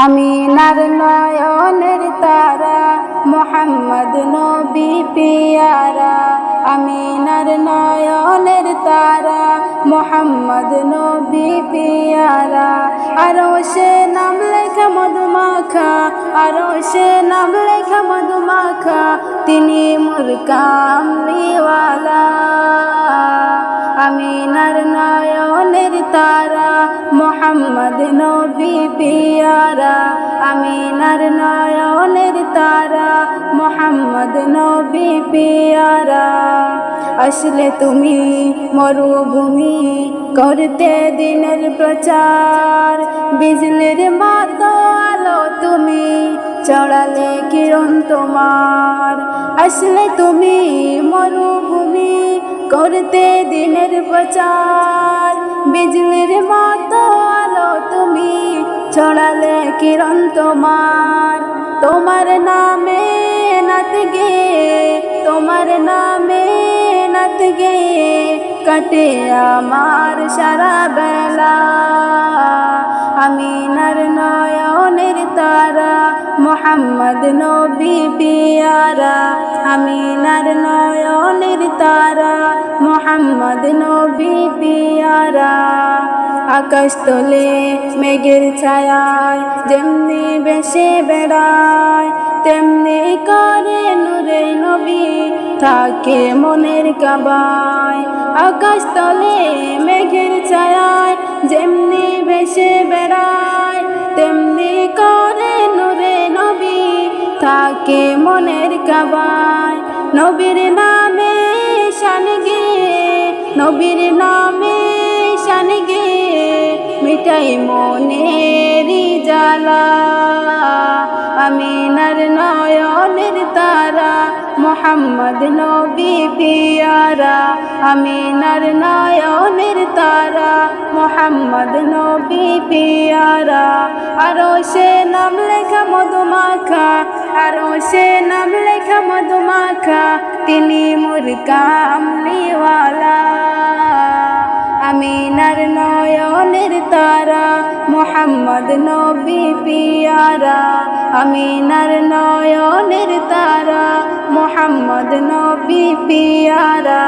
আমিনার নয়নের তারা মোহাম্মদ নবী পিয়ারা। আমিনার নয়নের তারা মোহাম্মদ নবী পিয়ারা। আরো সে নাম লেখা মধুমাখা, আরো সে নাম লেখা মধুমাখা, তিনি মোর কামলিওয়ালা। আমিনার নয়নের তারা মোহাম্মদ নবী পিয়ারা। আমিনার নয়নের তারা মোহাম্মদ নবী পিয়ারা। আসলে তুমি মরুভূমি করতে দিনের প্রচার, বিজলির মতো আলো তুমি ছড়ালে কিরণ তোমার। আসলে তুমি মরুভূমি করতে দিনের প্রচার, বিজলির মতো আলো তুমি ছড়ালে কিরণ তোমার। তোমার নামে নাত গে, তোমার নামে নাত গে কাটে আমার সারা বেলা। আমিনার নয়নের তারা মোহাম্মদ নবী পিয়ারা। আমিনার নয়নের তারা মোহাম্মদ নবী পিয়ারা। আকাশ তলে মেঘের ছায়ায় যেমনি বেশে বেড়ায়, তেমনি করে নূরে নবী থাকে মনের কাবায়। আকাশ তলে মেঘের ছায়ায় যেমনি বেশে বেড়ায়, তেমনি করে নূরে নবী থাকে মনের কাবায়। নবীর নামে শান গে, নবীর নামে শান গে মিটাই মনের জ্বালা। আমিনার নয়নের তারা মোহাম্মদ নবী পিয়ারা। আমিনার নয়নের তারা মোহাম্মদ নবী পিয়ারা। আরো সে নাম লেখা মধুমাখা, আরো সে নাম লেখা মধুমাখা, তিনি মোর কামলিওয়ালা। আমিনার নয়নের তারা মোহাম্মদ নবী পিয়ারা। আমিনার নয়নের তারা মোহাম্মদ নবী পিয়ারা।